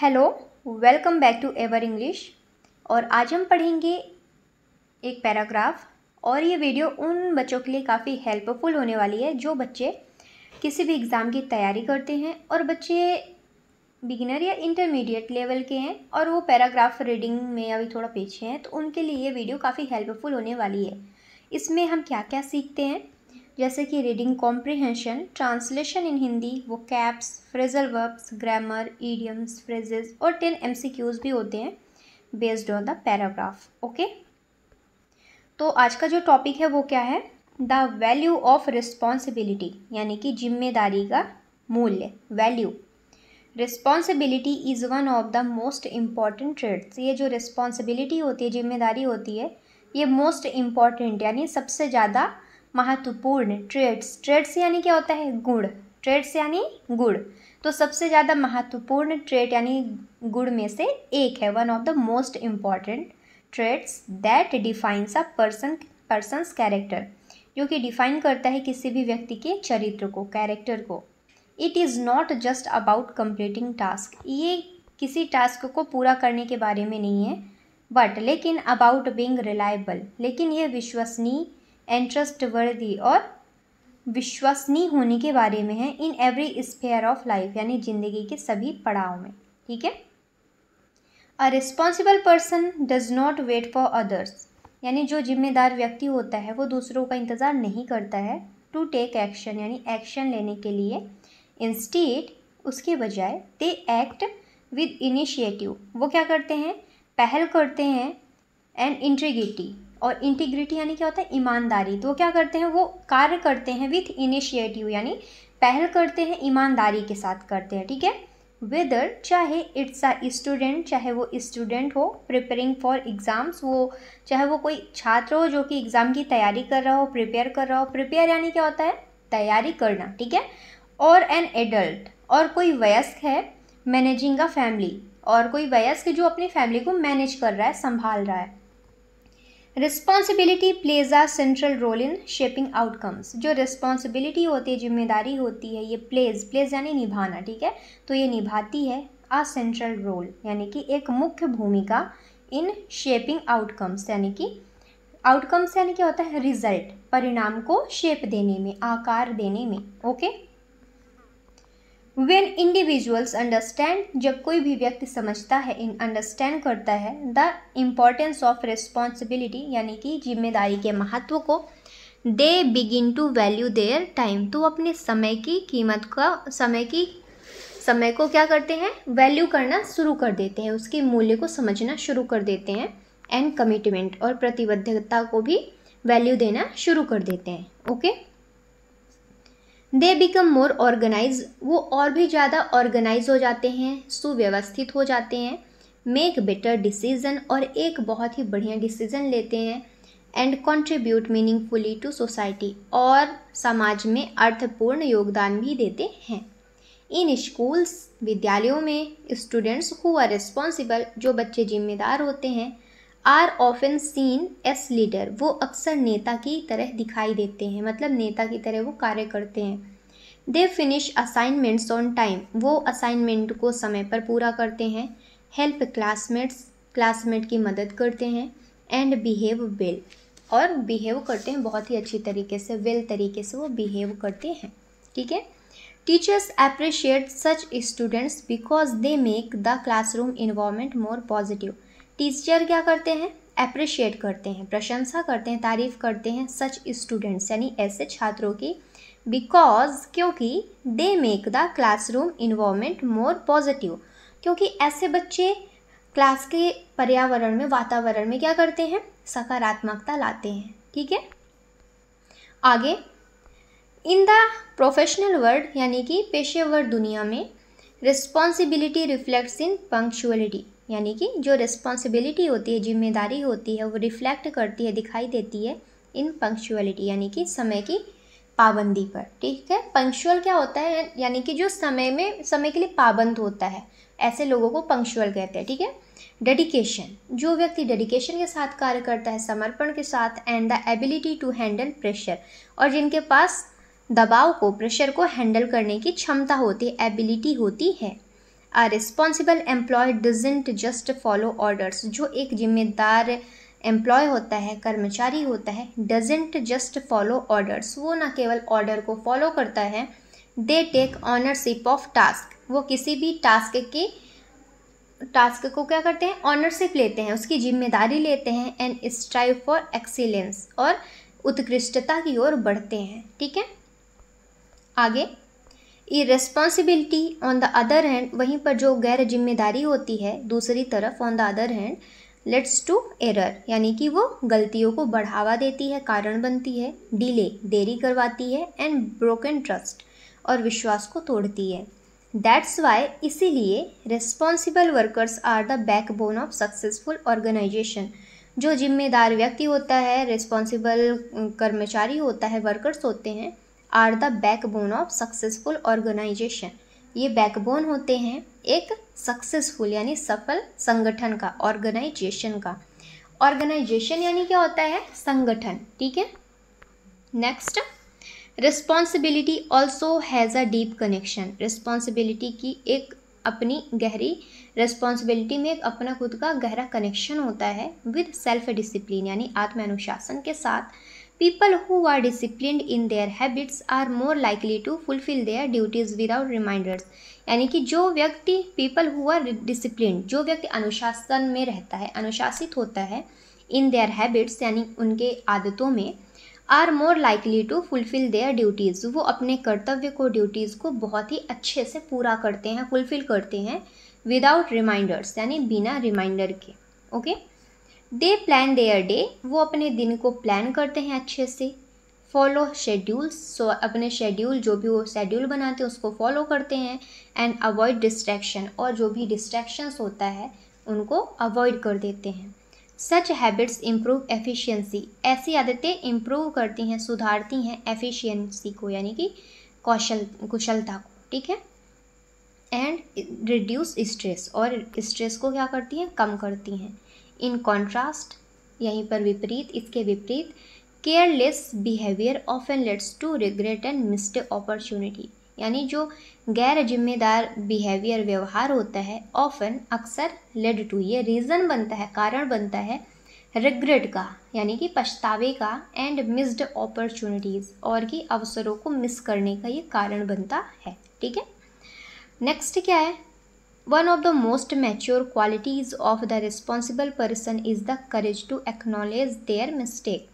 Hello, welcome back to Ever English. और आज हम पढ़ेंगे एक पैराग्राफ। और ये वीडियो उन बच्चों के लिए काफ़ी हेल्पफुल होने वाली है जो बच्चे किसी भी एग्ज़ाम की तैयारी करते हैं और बच्चे बिगिनर या इंटरमीडिएट लेवल के हैं और वो पैराग्राफ रीडिंग में अभी थोड़ा पीछे हैं, तो उनके लिए ये वीडियो काफ़ी हेल्पफुल होने वाली है। इसमें हम क्या क्या सीखते हैं, जैसे कि reading comprehension, translation in Hindi, vocabs, phrasal verbs, grammar, idioms, phrases और 10 MCQs भी होते हैं based on the paragraph. Okay, तो आज का जो टॉपिक है वो क्या है, द वैल्यू ऑफ रिस्पॉन्सिबिलिटी, यानी कि जिम्मेदारी का मूल्य, value. Responsibility is one of the most important traits. ये जो रिस्पॉन्सिबिलिटी होती है, जिम्मेदारी होती है, ये मोस्ट इम्पॉर्टेंट यानी सबसे ज़्यादा महत्वपूर्ण ट्रेड्स यानी क्या होता है, गुण। ट्रेड्स यानी गुण, तो सबसे ज़्यादा महत्वपूर्ण ट्रेड यानी गुण में से एक है, one of the most important traits that defines a person's character, जो कि डिफाइन करता है किसी भी व्यक्ति के चरित्र को, कैरेक्टर को। It is not just about completing task, ये किसी टास्क को पूरा करने के बारे में नहीं है, बट लेकिन अबाउट बीइंग रिलायबल, लेकिन ये विश्वसनीय एंड ट्रस्टवर्दी और विश्वसनीय होने के बारे में है, in every sphere of life, यानी जिंदगी के सभी पड़ाव में। ठीक है। A responsible person does not wait for others, यानी जो जिम्मेदार व्यक्ति होता है वो दूसरों का इंतज़ार नहीं करता है टू टेक एक्शन, यानी एक्शन लेने के लिए। इंस्टेड, उसके बजाय, दे एक्ट विद इनिशिएटिव, वो क्या करते हैं, पहल करते हैं, एंड इंटीग्रिटी, और इंटीग्रिटी यानी क्या होता है, ईमानदारी। तो वो क्या करते हैं, वो कार्य करते हैं विथ इनिशिएटिव, यानी पहल करते हैं, ईमानदारी के साथ करते हैं। ठीक है। वेदर, चाहे इट्स अ स्टूडेंट, चाहे वो स्टूडेंट हो, प्रिपेयरिंग फॉर एग्ज़ाम्स, वो चाहे वो कोई छात्र हो जो कि एग्ज़ाम की तैयारी कर रहा हो, प्रिपेयर कर रहा हो। प्रिपेयर यानी क्या होता है, तैयारी करना। ठीक है। और एन एडल्ट, और कोई वयस्क है, मैनेजिंग अ फैमिली, और कोई वयस्क जो अपनी फैमिली को मैनेज कर रहा है, संभाल रहा है। Responsibility plays a central role in shaping outcomes, जो रिस्पॉन्सिबिलिटी होती है, जिम्मेदारी होती है, ये प्लेज यानी निभाना। ठीक है। तो ये निभाती है अ सेंट्रल रोल, यानी कि एक मुख्य भूमिका, इन शेपिंग आउटकम्स, यानी कि आउटकम्स यानी क्या होता है, रिजल्ट, परिणाम को शेप देने में, आकार देने में। ओके। When individuals understand, जब कोई भी व्यक्ति समझता है, अंडरस्टैंड करता है, द इम्पोर्टेंस ऑफ रिस्पॉन्सिबिलिटी, यानी कि जिम्मेदारी के महत्व को, they begin to value their time, तो अपने समय की कीमत का, समय को क्या करते हैं, वैल्यू करना शुरू कर देते हैं, उसके मूल्य को समझना शुरू कर देते हैं। एंड कमिटमेंट, और प्रतिबद्धता को भी वैल्यू देना शुरू कर देते हैं। Okay. They become more organise, वो और भी ज़्यादा ऑर्गेनाइज हो जाते हैं, सुव्यवस्थित हो जाते हैं। मेक बेटर डिसीजन, और एक बहुत ही बढ़िया डिसीजन लेते हैं। And contribute meaningfully to society, और समाज में अर्थपूर्ण योगदान भी देते हैं। इन स्कूल्स, विद्यालयों में, स्टूडेंट्स हु आर रिस्पॉन्सिबल, जो बच्चे जिम्मेदार होते हैं, are often seen as leader, वो अक्सर नेता की तरह दिखाई देते हैं, मतलब नेता की तरह वो कार्य करते हैं। They finish assignments on time, वो असाइनमेंट को समय पर पूरा करते हैं। हेल्प क्लासमेट्स, क्लासमेट की मदद करते हैं। एंड बिहेव वेल, और बिहेव करते हैं बहुत ही अच्छी तरीके से, वेल तरीके से वो बिहेव करते हैं। ठीक है। Teachers appreciate such students because they make the classroom environment more positive, teacher क्या करते हैं, अप्रिशिएट करते हैं, प्रशंसा करते हैं, तारीफ करते हैं, सच स्टूडेंट्स यानी ऐसे छात्रों की, बिकॉज, क्योंकि, they make the classroom environment more positive, क्योंकि ऐसे बच्चे क्लास के पर्यावरण में, वातावरण में क्या करते हैं, सकारात्मकता लाते हैं। ठीक है। आगे, इन द प्रोफेशनल वर्ल्ड, यानी कि पेशेवर दुनिया में, रिस्पॉन्सिबिलिटी रिफ्लेक्ट्स इन पंक्चुअलिटी, यानी कि जो रिस्पॉन्सिबिलिटी होती है, जिम्मेदारी होती है, वो रिफ्लेक्ट करती है, दिखाई देती है इन पंक्चुअलिटी, यानी कि समय की पाबंदी पर। ठीक है। पंक्चुअल क्या होता है, यानी कि जो समय के लिए पाबंद होता है, ऐसे लोगों को पंक्चुअल कहते हैं। ठीक है। डेडिकेशन, जो व्यक्ति डेडिकेशन के साथ कार्य करता है, समर्पण के साथ। And the ability to handle pressure, और जिनके पास दबाव को, प्रेशर को हैंडल करने की क्षमता होती है, एबिलिटी होती है। A responsible employee doesn't just follow orders, जो एक जिम्मेदार एम्प्लॉय होता है, कर्मचारी होता है, डजंट जस्ट फॉलो ऑर्डर्स, वो ना केवल ऑर्डर को फॉलो करता है, they take ownership of task, वो किसी भी टास्क को क्या करते हैं, ऑनरशिप लेते हैं, उसकी जिम्मेदारी लेते हैं, एंड स्ट्राइव फॉर एक्सीलेंस, और उत्कृष्टता की ओर बढ़ते हैं। ठीक है, आगे irresponsibility on the other hand, वहीं पर जो गैर जिम्मेदारी होती है दूसरी तरफ, on the other hand leads to error, यानी कि वो गलतियों को बढ़ावा देती है, कारण बनती है, डिले देरी करवाती है, एंड ब्रोकन ट्रस्ट और विश्वास को तोड़ती है। दैट्स वाई, इसीलिए responsible workers are the backbone of successful organisation, जो जिम्मेदार व्यक्ति होता है, रिस्पॉन्सिबल कर्मचारी होता है, वर्कर्स होते हैं, are the backbone of successful organisation, ये बैकबोन होते हैं एक सक्सेसफुल यानी सफल संगठन का, ऑर्गेनाइजेशन का। ऑर्गेनाइजेशन यानी क्या होता है, संगठन। ठीक है, next responsibility also has a deep connection, responsibility की एक अपनी गहरी, रिस्पॉन्सिबिलिटी में एक अपना खुद का गहरा कनेक्शन होता है विद सेल्फ डिसिप्लिन, यानी आत्म अनुशासन के साथ। People who are disciplined in their habits are more likely to fulfil their duties without reminders, यानी कि जो व्यक्ति, पीपल हु आर डिसिप्लिन्ड, जो व्यक्ति अनुशासन में रहता है, अनुशासित होता है, इन देयर हैबिट्स यानी उनके आदतों में, are more likely to fulfil their duties, वो अपने कर्तव्य को, ड्यूटीज़ को बहुत ही अच्छे से पूरा करते हैं, फुलफिल करते हैं, विदाउट रिमाइंडर्स यानी बिना रिमाइंडर के। Okay, they plan their day, वो अपने दिन को प्लान करते हैं अच्छे से, फॉलो शेड्यूल्स, सो अपने शेड्यूल, जो भी वो शेड्यूल बनाते हैं उसको फॉलो करते हैं, एंड अवॉइड डिस्ट्रैक्शन, और जो भी डिस्ट्रैक्शंस होता है उनको अवॉइड कर देते हैं। सच हैबिट्स इम्प्रूव एफिशिएंसी, ऐसी आदतें इम्प्रूव करती हैं, सुधारती हैं एफिशिएंसी को, यानी कि कुशलता को। ठीक है, एंड रिड्यूस स्ट्रेस, और स्ट्रेस को क्या करती हैं, कम करती हैं। इन कॉन्ट्रास्ट, यहीं पर विपरीत, इसके विपरीत, careless behaviour often leads to regret and missed opportunity, यानी जो गैर जिम्मेदार बिहेवियर, व्यवहार होता है, ऑफन अक्सर लेड टू, ये रीज़न बनता है, कारण बनता है, रिग्रेट का यानी कि पछतावे का, एंड मिस्ड अपॉर्चुनिटीज़, और कि अवसरों को मिस करने का ये कारण बनता है। ठीक है, नेक्स्ट क्या है, one of the most mature qualities of the responsible person is the courage to acknowledge their mistake,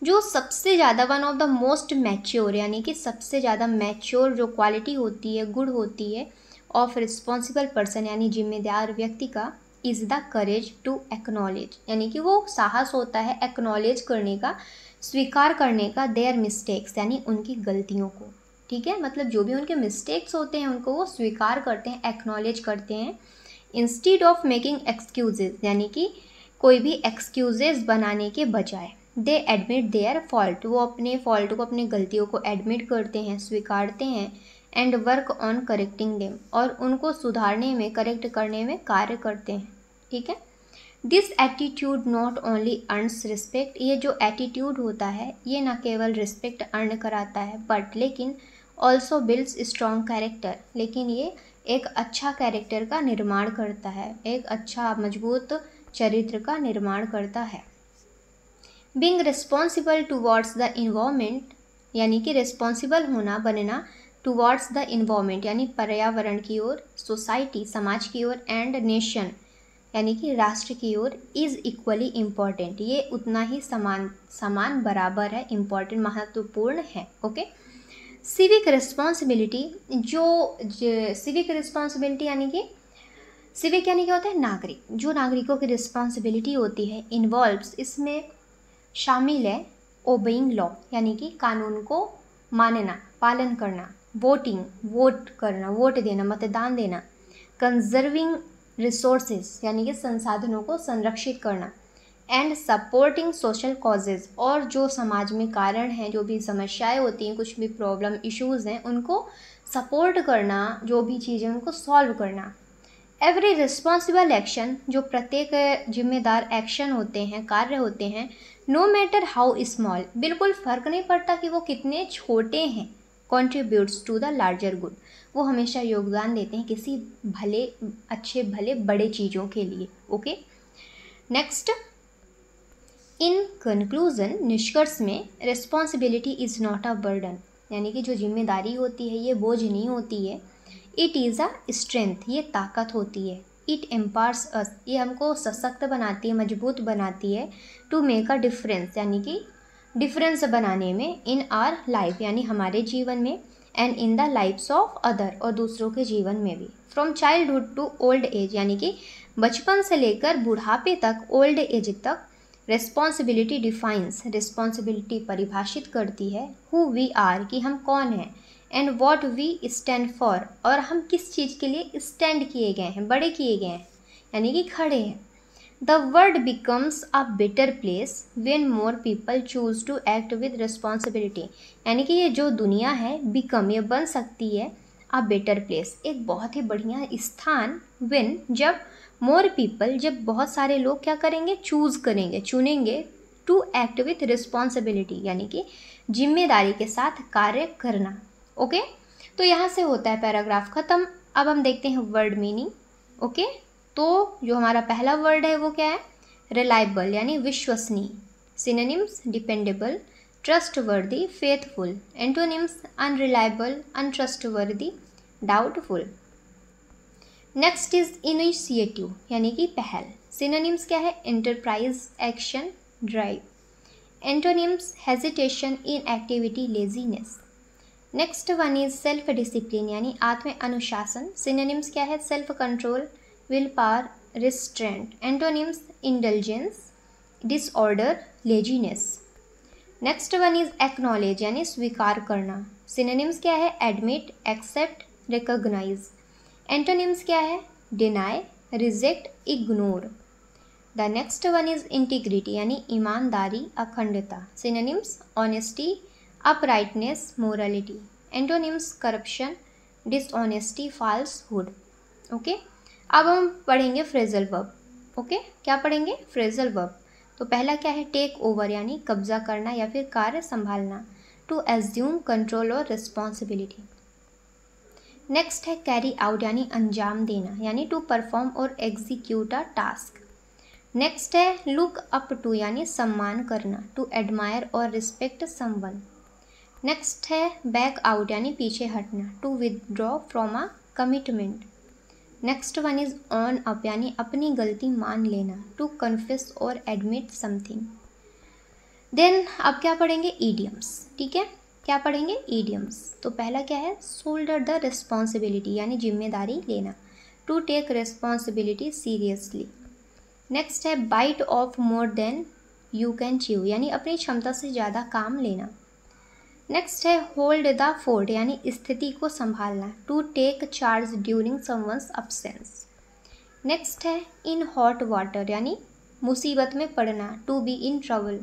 जो सबसे ज़्यादा, one of the most mature यानी कि सबसे ज़्यादा मैच्योर जो क्वालिटी होती है, गुण होती है, ऑफ रिस्पॉन्सिबल पर्सन यानी जिम्मेदार व्यक्ति का, is the courage to acknowledge, यानी कि वो साहस होता है एक्नॉलेज करने का, स्वीकार करने का, देयर मिस्टेक्स यानी उनकी गलतियों को। ठीक है, मतलब जो भी उनके मिस्टेक्स होते हैं उनको वो स्वीकार करते हैं, एक्नॉलेज करते हैं, इंस्टीड ऑफ मेकिंग एक्सक्यूजेज, यानी कि कोई भी एक्सक्यूजेज बनाने के बजाय, दे एडमिट देयर फॉल्ट, वो अपने फॉल्ट को, अपनी गलतियों को एडमिट करते हैं, स्वीकारते हैं, and work on correcting them, और उनको सुधारने में, करेक्ट करने में कार्य करते हैं। ठीक है, this attitude not only earns respect, ये जो एटीट्यूड होता है ये न केवल रिस्पेक्ट अर्न कराता है, बट लेकिन ऑल्सो बिल्ड्स स्ट्रॉन्ग कैरेक्टर, लेकिन ये एक अच्छा कैरेक्टर का निर्माण करता है, एक अच्छा मजबूत चरित्र का निर्माण करता है। Being responsible towards the environment, यानी कि रिस्पॉन्सिबल होना, बनना, टुवर्ड्स द इन्वायरमेंट यानी पर्यावरण की ओर, सोसाइटी समाज की ओर, एंड नेशन यानी कि राष्ट्र की ओर, इज़ इक्वली इम्पॉर्टेंट, ये उतना ही समान बराबर है, इम्पॉर्टेंट, महत्वपूर्ण है। ओके, सिविक रिस्पॉन्सिबिलिटी, जो सिविक रिस्पॉन्सिबिलिटी यानी कि सिविक यानी क्या होता है, नागरिक, जो नागरिकों की रिस्पॉन्सिबिलिटी होती है, इन्वॉल्व्स, इसमें शामिल है, ओबेइंग लॉ यानी कि कानून को मानना, पालन करना, वोटिंग वोट करना, वोट देना, मतदान देना, कंजर्विंग रिसोर्सेज यानी कि संसाधनों को संरक्षित करना, एंड सपोर्टिंग सोशल कॉजेज़, और जो समाज में कारण हैं, जो भी समस्याएं होती हैं, कुछ भी प्रॉब्लम इश्यूज़ हैं, उनको सपोर्ट करना, जो भी चीज़ें उनको सॉल्व करना। एवरी रिस्पॉन्सिबल एक्शन, जो प्रत्येक जिम्मेदार एक्शन होते हैं, कार्य होते हैं, नो मैटर हाउ स्मॉल, बिल्कुल फ़र्क नहीं पड़ता कि वो कितने छोटे हैं, contributes to the larger good, वो हमेशा योगदान देते हैं किसी भले अच्छे भले बड़े चीज़ों के लिए। ओके, नेक्स्ट, इन कंक्लूजन, निष्कर्ष में, responsibility is not a burden, यानी कि जो जिम्मेदारी होती है ये बोझ नहीं होती है। इट इज़ अ स्ट्रेंथ, ये ताकत होती है। इट एम्पावर्स अस, ये हमको सशक्त बनाती है, मजबूत बनाती है। टू मेक अ डिफरेंस, यानी कि डिफरेंस बनाने में, इन आवर लाइफ, यानी हमारे जीवन में, and in the lives of other, और दूसरों के जीवन में भी। From childhood to old age, यानी कि बचपन से लेकर बुढ़ापे तक, ओल्ड एज तक, रिस्पॉन्सिबिलिटी डिफाइंस, रिस्पॉन्सिबिलिटी परिभाषित करती है हु वी आर, कि हम कौन हैं, and what we stand for, और हम किस चीज़ के लिए स्टैंड किए गए हैं, बड़े किए गए हैं, यानी कि खड़े हैं। The world becomes a better place when more people choose to act with responsibility, यानी कि ये जो दुनिया है बिकम, ये बन सकती है अ बेटर प्लेस, एक बहुत ही बढ़िया स्थान, व्हेन, जब, मोर पीपल, जब बहुत सारे लोग क्या करेंगे, चूज करेंगे, चुनेंगे, टू एक्ट विथ रिस्पॉन्सिबिलिटी, यानी कि जिम्मेदारी के साथ कार्य करना। ओके, तो यहाँ से होता है पैराग्राफ खत्म। अब हम देखते हैं वर्ड मीनिंग। ओके, तो जो हमारा पहला वर्ड है वो क्या है, रिलायबल, यानी विश्वसनीय। Synonyms, dependable, trustworthy, faithful. Antonyms, unreliable, untrustworthy, doubtful. Next is initiative, यानी कि पहल। सिनोनिम्स क्या है, enterprise, action, drive. Antonyms, hesitation, inactivity, laziness. Next one is self discipline, यानी आत्म अनुशासन। सिनोनिम्स क्या है, self control, will power, restraint. Antonyms, indulgence, disorder, laziness. Next one is acknowledge, यानी स्वीकार करना। सिनोनिम्स क्या है, एडमिट, एक्सेप्ट, रिकॉग्नाइज। एंटोनिम्स क्या है, deny, reject, ignore. The next one is integrity, यानी ईमानदारी, अखंडता। Synonyms, honesty, uprightness, morality. Antonyms, corruption, dishonesty, falsehood. Okay, अब हम पढ़ेंगे फ्रेजल वर्ब। ओके, क्या पढ़ेंगे, फ्रेजल वर्ब। तो पहला क्या है, टेक ओवर, यानी कब्जा करना या फिर कार्य संभालना। टू एज्यूम, कंट्रोल और रिस्पॉन्सिबिलिटी। नेक्स्ट है कैरी आउट, यानी अंजाम देना, यानी टू परफॉर्म और एग्जीक्यूट अ टास्क। नेक्स्ट है लुक अप टू, यानी सम्मान करना। टू एडमायर और रिस्पेक्ट समवन। नेक्स्ट है बैक आउट, यानी पीछे हटना। To withdraw from a commitment. Next one is own up, यानी अपनी गलती मान लेना। टू कन्फेस और एडमिट समथिंग। देन अब क्या पढ़ेंगे, ईडियम्स। ठीक है, क्या पढ़ेंगे, ईडियम्स। तो पहला क्या है, शोल्डर द रिस्पॉन्सिबिलिटी, यानी जिम्मेदारी लेना। To take responsibility seriously. Next है bite off more than you can chew, यानी अपनी क्षमता से ज़्यादा काम लेना। नेक्स्ट है होल्ड द फोर्ट, यानी स्थिति को संभालना। To take charge during someone's absence. Next है इन हॉट वाटर, यानी मुसीबत में पड़ना। To be in trouble.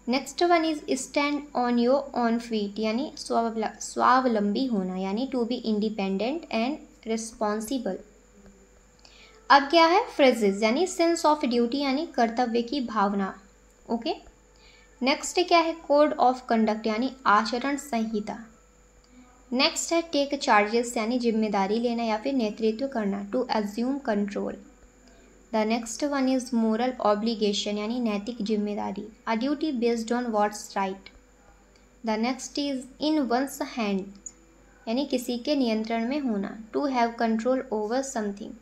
Next one is stand on your own feet, यानी स्वावलंबी होना, यानी to be independent and responsible. अब क्या है, फ्रेजेस, यानी सेंस ऑफ ड्यूटी, यानी कर्तव्य की भावना। ओके, नेक्स्ट क्या है, कोड ऑफ कंडक्ट, यानी आचरण संहिता। नेक्स्ट है टेक चार्जेस, यानी जिम्मेदारी लेना या फिर नेतृत्व करना। To assume control. The next one is moral obligation, यानी नैतिक जिम्मेदारी। A duty based on what's right. The next is in one's hand, यानी किसी के नियंत्रण में होना। To have control over something.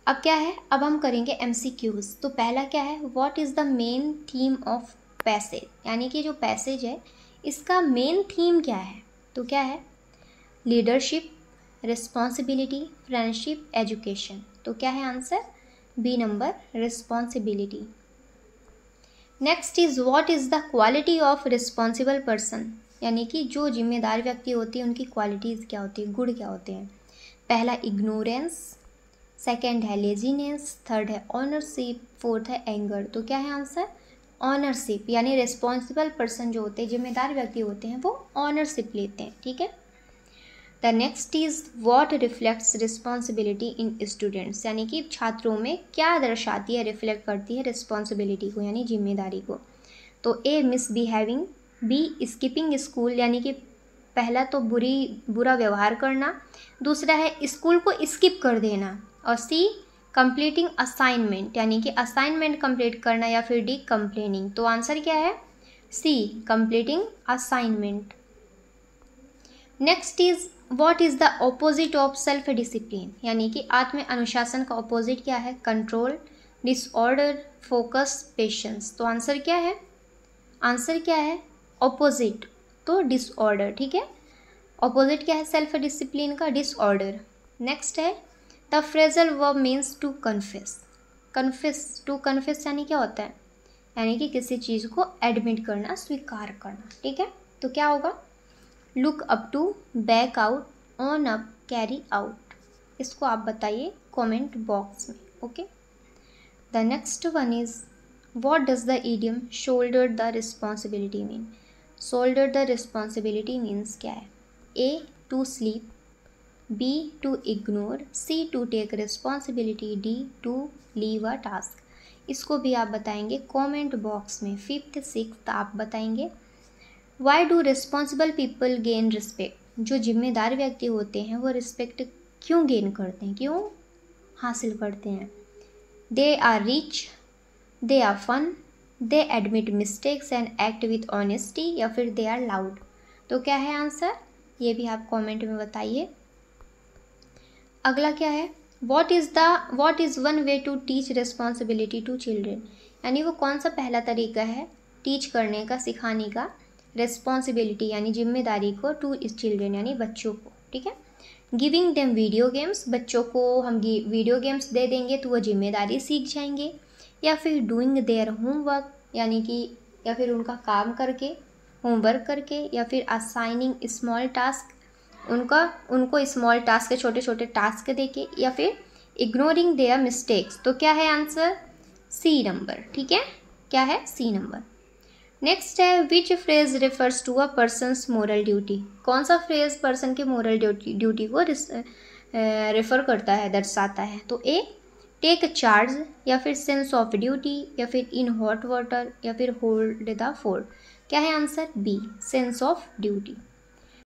अब क्या है, अब हम करेंगे MCQs। तो पहला क्या है, what is the main theme of passage, यानी कि जो पैसेज है इसका मेन थीम क्या है। तो क्या है, लीडरशिप, रिस्पॉन्सिबिलिटी, फ्रेंडशिप, एजुकेशन। तो क्या है answer, B number, responsibility. Next is what is the quality of responsible person, यानी कि जो जिम्मेदार व्यक्ति होती है उनकी क्वालिटीज़ क्या होती है, गुण क्या होते हैं। पहला इग्नोरेंस, सेकेंड है लेजीनेस, थर्ड है ऑनरशिप, फोर्थ है एंगर। तो क्या है आंसर, ऑनरशिप, यानी रिस्पॉन्सिबल पर्सन जो होते हैं, जिम्मेदार व्यक्ति होते हैं, वो ऑनरशिप लेते हैं। ठीक है, the next is what reflects responsibility in students, यानी कि छात्रों में क्या दर्शाती है, रिफ्लेक्ट करती है रिस्पॉन्सिबिलिटी को, यानी जिम्मेदारी को। तो ए मिसबिहेविंग, बी स्किपिंग स्कूल, यानी कि पहला तो बुरा व्यवहार करना, दूसरा है स्कूल को स्किप कर देना, और सी कंप्लीटिंग असाइनमेंट यानी कि असाइनमेंट कंप्लीट करना, या फिर डी कंप्लेनिंग। तो आंसर क्या है? C completing assignment. Next is what is the opposite of self discipline, यानी कि आत्म अनुशासन का ऑपोजिट क्या है? Control, disorder, focus, patience. तो आंसर क्या है? आंसर क्या है? ऑपोजिट, तो डिसऑर्डर। ठीक है, ऑपोजिट क्या है सेल्फ डिसिप्लिन का? डिसऑर्डर। नेक्स्ट है the phrasal verb means to confess. Confess, to confess यानी क्या होता है? यानी कि किसी चीज़ को एडमिट करना, स्वीकार करना। ठीक है, तो क्या होगा? Look up to, back out, on up, carry out. इसको आप बताइए कमेंट बॉक्स में। Okay, the next one is what does the idiom shoulder the responsibility mean. Shoulder the responsibility means क्या है? A to sleep, B to ignore, C to take responsibility, D to leave a task. इसको भी आप बताएंगे comment box में। 5th 6th आप बताएंगे। Why do responsible people gain respect. जो जिम्मेदार व्यक्ति होते हैं वो रिस्पेक्ट क्यों गेन करते हैं, क्यों हासिल करते हैं? They are rich, they are fun, they admit mistakes and act with honesty, या फिर दे आर लाउड। तो क्या है आंसर? ये भी आप कमेंट में बताइए। अगला क्या है? What is one way to teach responsibility to children, यानी वो कौन सा पहला तरीका है टीच करने का, सिखाने का रिस्पॉन्सिबिलिटी यानी जिम्मेदारी को टू इस चिल्ड्रेन यानी बच्चों को। ठीक है, गिविंग देम वीडियो गेम्स, बच्चों को हम वीडियो गेम्स दे देंगे तो वो जिम्मेदारी सीख जाएंगे, या फिर डूइंग देयर होमवर्क यानी कि या फिर उनका काम करके, होमवर्क करके, या फिर असाइनिंग स्मॉल टास्क, उनको स्मॉल टास्क, छोटे छोटे टास्क देके, या फिर इग्नोरिंग देयर मिस्टेक्स। तो क्या है आंसर? सी नंबर। ठीक है, क्या है? सी नंबर। नेक्स्ट है which phrase refers to a person's moral duty. कौन सा फ्रेज पर्सन के मोरल ड्यूटी को रेफर करता है, दर्शाता है? तो ए टेक चार्ज, या फिर सेंस ऑफ ड्यूटी, या फिर इन हॉट वाटर, या फिर होल्ड द फोर्ट। क्या है answer? B sense of duty.